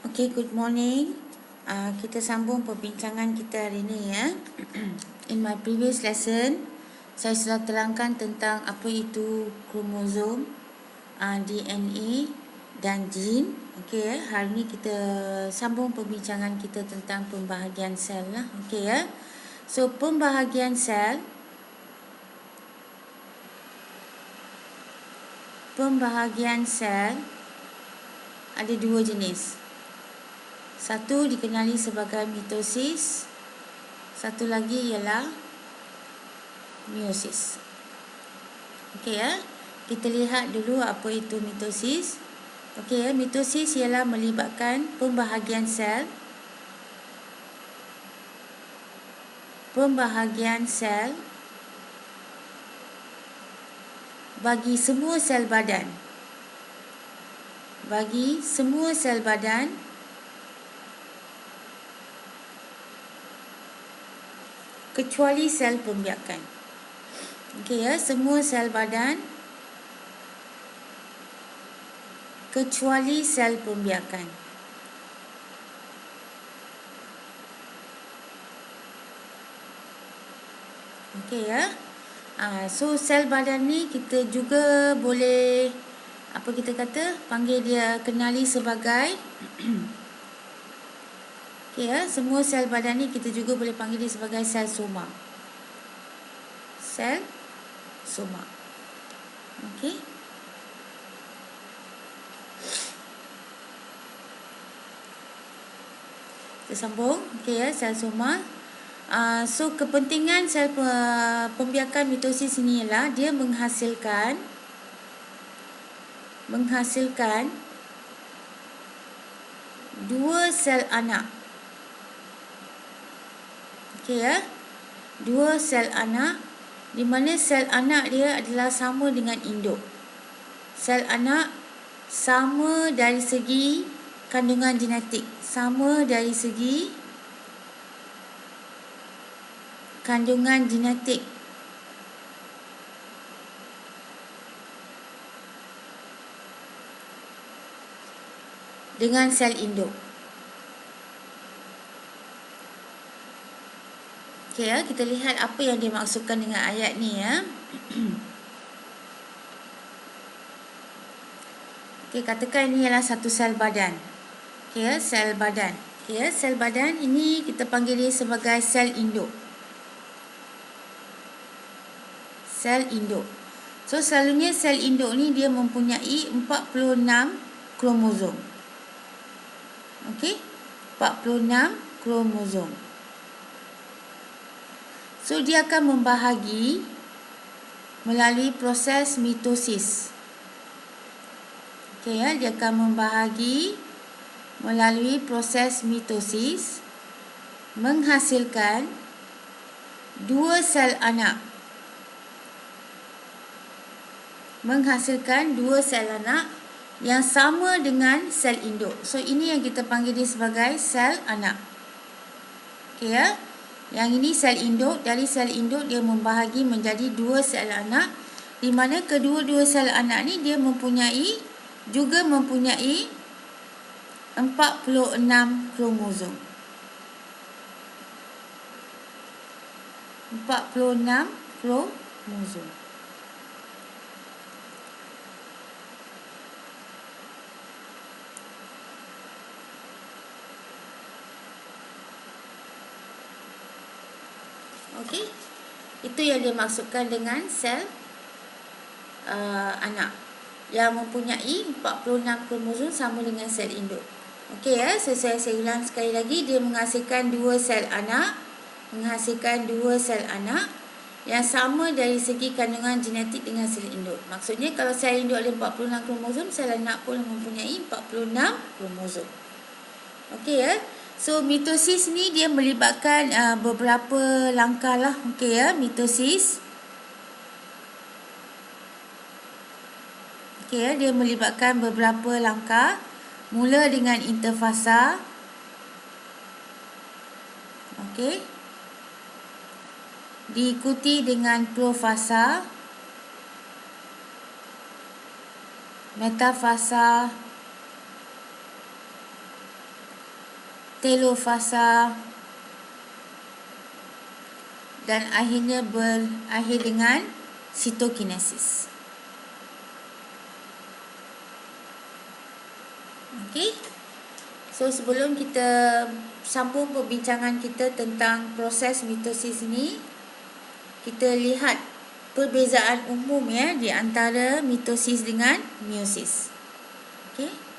Okay, good morning. Kita sambung perbincangan kita hari ini ya. In my previous lesson, saya sudah terangkan tentang apa itu kromosom, DNA dan gene. Okay ya. Hari ini kita sambung perbincangan kita tentang pembahagian sel lah. Okay ya. So pembahagian sel ada dua jenis. Satu dikenali sebagai mitosis, satu lagi ialah meiosis. Okey ya. Kita lihat dulu apa itu mitosis. Okey ya, mitosis ialah melibatkan pembahagian sel bagi semua sel badan. Kecuali sel pembiakan. Okey ya, semua sel badan kecuali sel pembiakan. Okey ya. So sel badan ni kita juga boleh panggil dia, kenali sebagai okey ya, semua sel badan ni kita juga boleh panggil dia sebagai sel soma. Okey. Kita sambung. Okey ya, sel soma. So kepentingan sel pembiakan mitosis ini ialah dia menghasilkan dua sel anak. Okey ya. Dua sel anak, di mana sel anak dia adalah sama dengan induk. Sel anak sama dari segi kandungan genetik, dengan sel induk. Okey ya, kita lihat apa yang dimaksudkan dengan ayat ni ya. Okey, katakan ini adalah satu sel badan. Okey ya, sel badan. Okey ya, sel badan ini kita panggil dia sebagai sel induk. So selalunya sel induk ni dia mempunyai 46 kromosom. Okey, 46 kromosom. So dia akan membahagi melalui proses mitosis. Okey ya, dia akan membahagi melalui proses mitosis menghasilkan dua sel anak. Yang sama dengan sel induk. So ini yang kita panggil dia sebagai sel anak. Okey ya. Yang ini sel induk. Dari sel induk dia membahagi menjadi dua sel anak, di mana kedua-dua sel anak ni dia mempunyai 46 kromosom. 46 kromosom. Okey. Itu yang dimaksudkan dengan sel anak yang mempunyai 46 kromosom sama dengan sel induk. Okey ya, saya ulang sekali lagi, dia menghasilkan dua sel anak yang sama dari segi kandungan genetik dengan sel induk. Maksudnya kalau sel induk ada 46 kromosom, sel anak pun mempunyai 46 kromosom. Okey ya. So mitosis ni dia melibatkan beberapa langkah lah. Okey ya, mitosis. Okey ya, dia melibatkan beberapa langkah. Mula dengan interfasa. Okey. Diikuti dengan profasa, metafasa, telofasa, dan akhirnya berakhir dengan sitokinesis. Okey. So sebelum kita sambung perbincangan kita tentang proses mitosis ini, kita lihat perbezaan umum ya di antara mitosis dengan meiosis. Okey.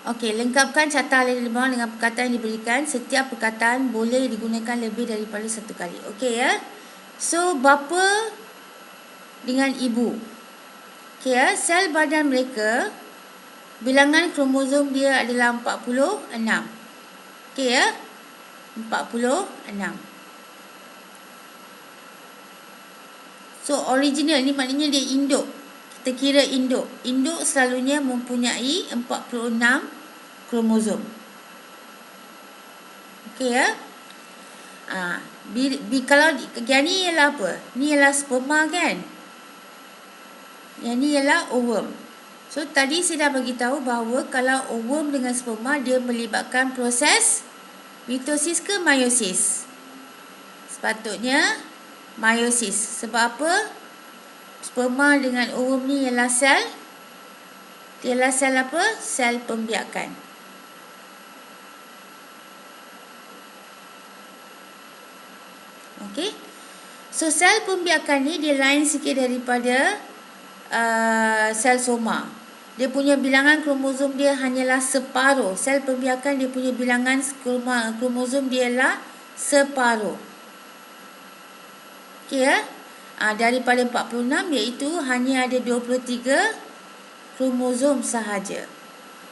Okey, lengkapkan catatan di bawah dengan perkataan yang diberikan. Setiap perkataan boleh digunakan lebih daripada satu kali. Okey ya. So bapa dengan ibu. Okey ya, sel badan mereka bilangan kromosom dia adalah 46. Okey ya. 46. So original ni maknanya dia induk. Kita kira induk. Induk selalunya mempunyai 46 kromosom. Okey ya. Kalau yang ni ialah apa? Ni ialah sperma kan? Yang ni ialah ovum. So tadi saya dah bagi tahu bahawa kalau ovum dengan sperma dia melibatkan proses mitosis ke meiosis? Sepatutnya meiosis. Sebab apa? Sperma dengan ovum ni ialah sel. Dia ialah sel apa? Sel pembiakan. Okey. So sel pembiakan ni dia lain sikit daripada sel soma. Dia punya bilangan kromosom dia hanyalah separuh. Sel pembiakan dia punya bilangan kromosom dia ialah separuh. Okey ya. Daripada 46 iaitu hanya ada 23 kromosom sahaja.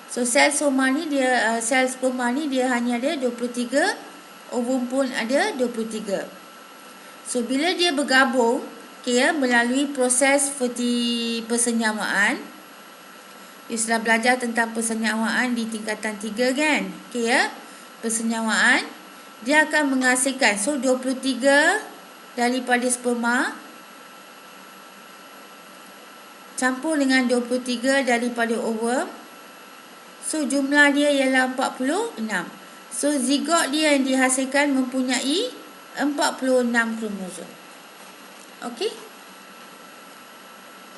So sel soma ni dia sel sperma ni dia hanya ada 23, ovum pun ada 23. So bila dia bergabung, okay, ya, melalui proses persenyawaan. Kita sudah belajar tentang persenyawaan di tingkatan 3 kan? Okay, ya. Persenyawaan dia akan menghasilkan 23 daripada sperma campur dengan 23 daripada ovum. So jumlah dia ialah 46. So zigot dia yang dihasilkan mempunyai 46 kromosom. Okey.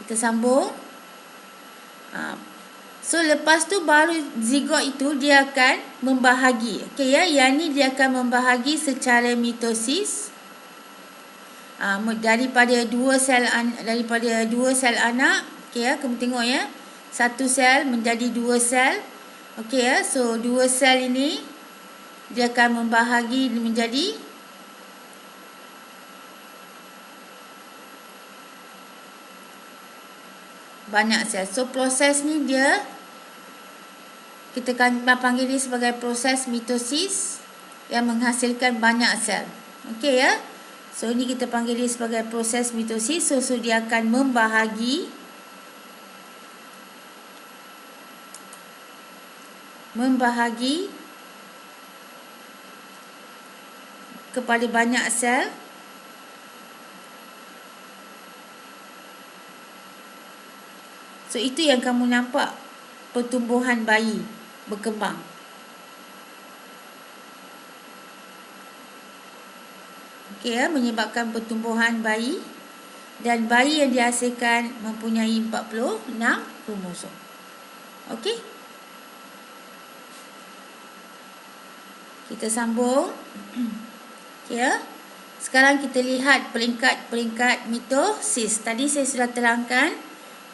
Kita sambung. So lepas tu baru zigot itu dia akan membahagi. Okey ya, yang ni dia akan membahagi secara mitosis. Daripada dua sel anak. Okey ya, kamu tengok ya. Satu sel menjadi dua sel. Okey ya, so dua sel ini dia akan membahagi menjadi banyak sel. So proses ni kita akan panggil dia sebagai proses mitosis yang menghasilkan banyak sel. Okey ya. So ini kita panggil dia sebagai proses mitosis. So dia akan membahagi kepada banyak sel. So itu yang kamu nampak pertumbuhan bayi berkembang. Okey ya, menyebabkan pertumbuhan bayi, dan bayi yang dihasilkan mempunyai 46 kromosom. Okey. Kita sambung. Okey ya. Sekarang kita lihat peringkat-peringkat mitosis. Tadi saya sudah terangkan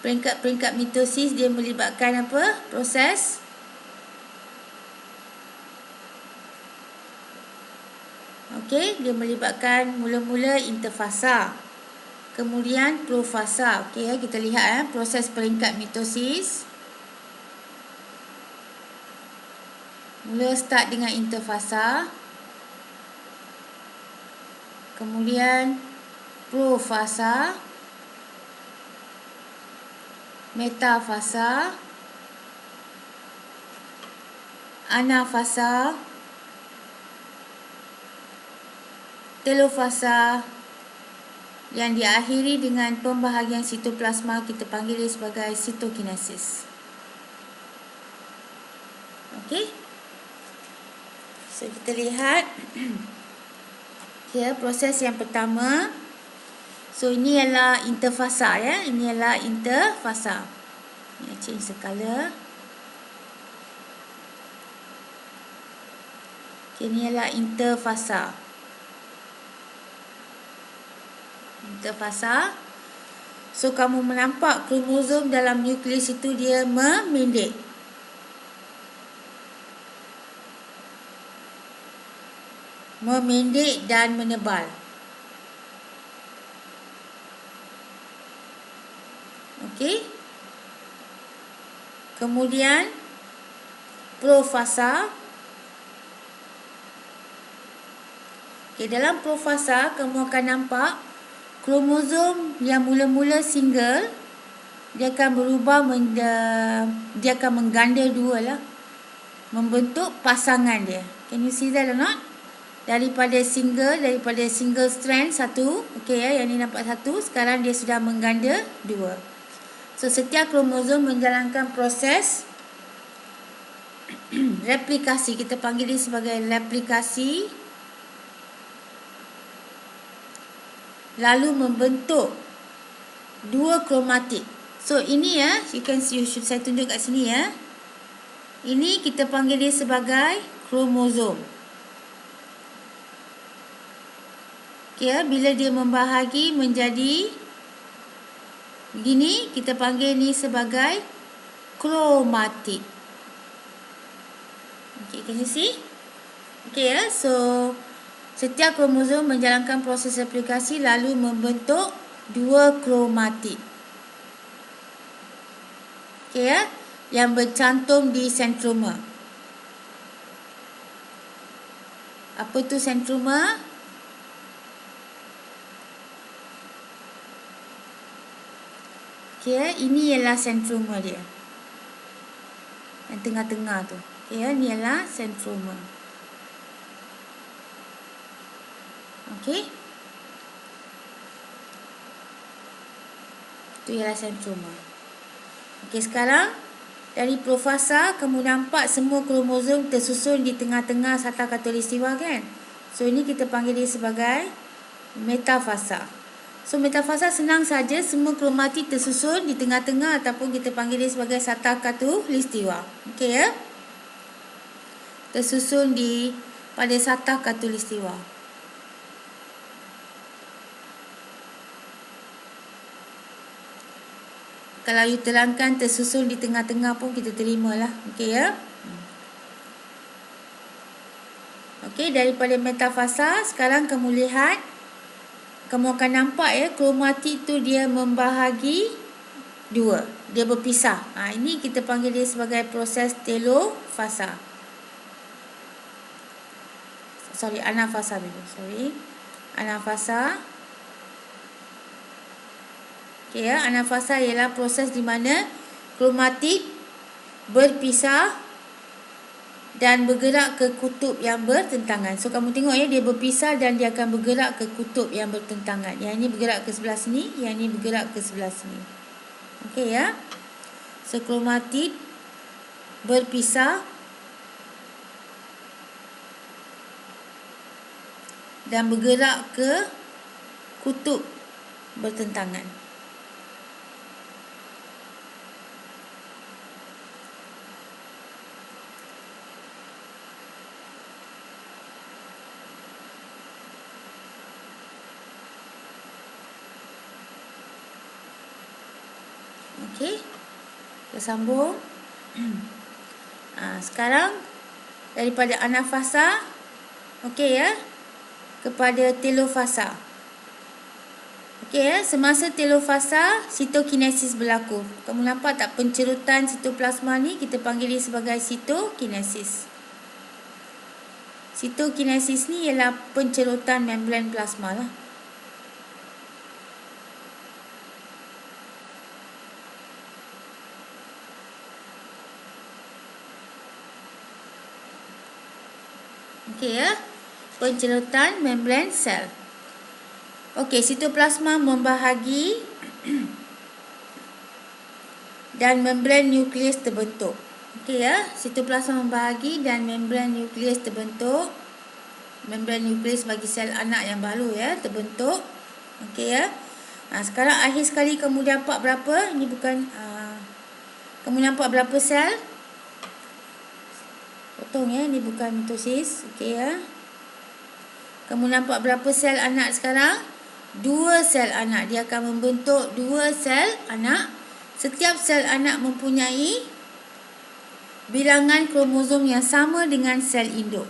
peringkat-peringkat mitosis dia melibatkan apa? Proses okey, dia melibatkan mula-mula interfasa, kemudian profasa. Okey ya, kita lihat proses peringkat mitosis. Mula start dengan interfasa, kemudian profasa, metafasa, anafasa, telofasa, yang diakhiri dengan pembahagian sitoplasma, kita panggil dia sebagai sitokinesis. Okey. So kita lihat proses yang pertama. So ini ialah interfasa ya. Ini ialah interfasa. Ni change the color. Okay, ini ialah interfasa. Interfasa. So kamu menampak kromosom dalam nukleus itu dia memendek. Memendek dan menebal. Okey. Kemudian profasa. Okey, dalam profasa kamu akan nampak kromosom yang mula-mula single dia akan berubah dia akan mengganda dua lah, membentuk pasangan dia. Can you see that or not? Daripada single strand satu, okey ya, yang ni nampak satu, sekarang dia sudah mengganda dua. So setiap kromosom menjalankan proses replikasi, kita panggil dia sebagai replikasi, lalu membentuk dua kromatik. So ini ya, saya tunjuk kat sini ya. Ini kita panggil dia sebagai kromosom. Okay, bila dia membahagi menjadi begini, kita panggil ni sebagai kromatik. Okay, can you see? Okay ya, so setiap kromosom menjalankan proses replikasi lalu membentuk dua kromatik. Okay ya, yang bercantum di sentroma. Apa tu sentroma? Okay, ini ialah sentroma dia. Yang tengah-tengah tu. Okay, ini ialah sentroma. Okay. Itu ialah sentroma. Okay, sekarang dari profasa kamu nampak semua kromosom tersusun di tengah-tengah sarta khatulistiwa kan? So ini kita panggil dia sebagai metafasa. So metafasa senang saja, semua kromatik tersusun di tengah-tengah ataupun kita panggil dia sebagai sarta khatulistiwa. Okey ya? Tersusun pada sarta khatulistiwa. Kalau you terangkan tersusun di tengah-tengah pun kita terimalah. Okey ya? Okey, daripada metafasa sekarang kamu lihat, kamu akan nampak ya, kromatik tu dia membahagi dua, dia berpisah. Ini kita panggil dia sebagai proses telofasa. Anafasa dulu. Anafasa. Okey ya, anafasa ialah proses di mana kromatik berpisah dan bergerak ke kutub yang bertentangan. So kamu tengok ya, dia berpisah dan dia akan bergerak ke kutub yang bertentangan. Yang ini bergerak ke sebelah sini, yang ini bergerak ke sebelah sini. Okey ya. So kromatik berpisah dan bergerak ke kutub bertentangan. Okey, kita sambung. Sekarang daripada anafasa, okey ya, kepada telofasa. Okey ya, semasa telofasa sitokinesis berlaku. Kamu nampak tak pencerutan sitoplasma ni, kita panggil dia sebagai sitokinesis. Sitokinesis ni ialah pencerutan membran plasma lah. Okey ya, pencerutan membran sel. Okey, sitoplasma membahagi dan membran nukleus terbentuk. Okey ya, sitoplasma membahagi dan membran nukleus terbentuk. Membran nukleus bagi sel anak yang baru ya terbentuk. Okey ya. Sekarang akhir sekali kamu dapat berapa? Ini bukan kamu nampak berapa sel? Potong ya, ini bukan mitosis. Okey ya. Kamu nampak berapa sel anak sekarang? 2 sel anak. Dia akan membentuk 2 sel anak. Setiap sel anak mempunyai bilangan kromosom yang sama dengan sel induk.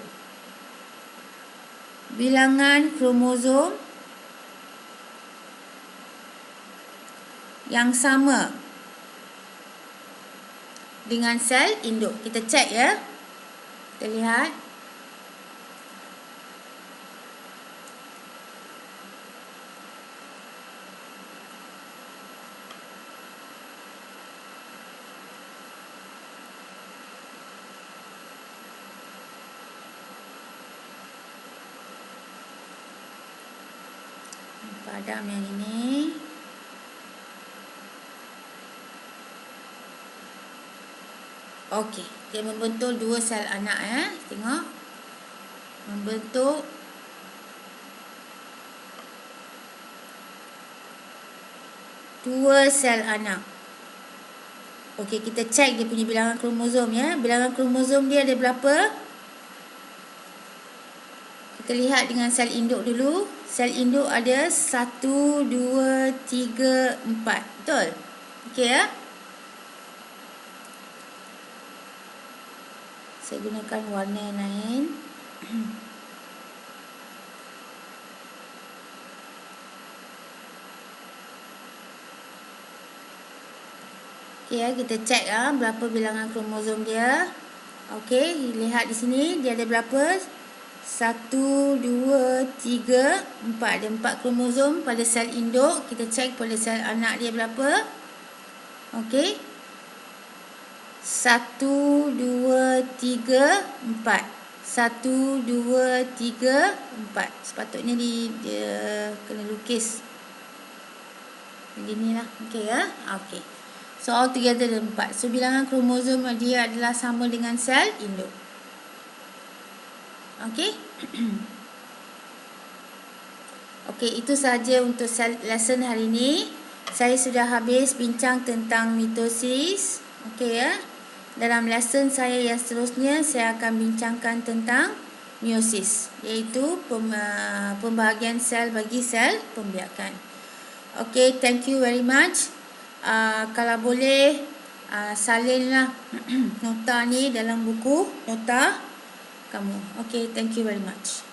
Bilangan kromosom yang sama dengan sel induk. Kita cek ya. Kita lihat. Padam yang ini. Okey, dia membentuk 2 sel anak ya. Tengok. Membentuk 2 sel anak. Okey, kita cek dia punya bilangan kromosom ya. Bilangan kromosom dia ada berapa? Kita lihat dengan sel induk dulu. Sel induk ada 1, 2, 3, 4. Betul? Okey ya. Saya gunakan warna lain. Okey ya, kita cek berapa bilangan kromosom dia. Okey, lihat di sini dia ada berapa? 1, 2, 3, 4. Ada 4 kromosom pada sel induk. Kita cek pada sel anak dia berapa. Okey. 1, 2, 3, 4. 1, 2, 3, 4. Sepatutnya dia kena lukis beginilah. Okey ya. Okey. So all together ada 4. So bilangan kromosom dia adalah sama dengan sel induk. Okey. Okey, itu sahaja untuk lesson hari ini. Saya sudah habis bincang tentang mitosis. Okey ya. Dalam lesson saya yang seterusnya, saya akan bincangkan tentang meiosis, iaitu pembahagian sel bagi sel pembiakan. Okey, thank you very much. Kalau boleh salinlah nota ni dalam buku nota kamu. Okay, thank you very much.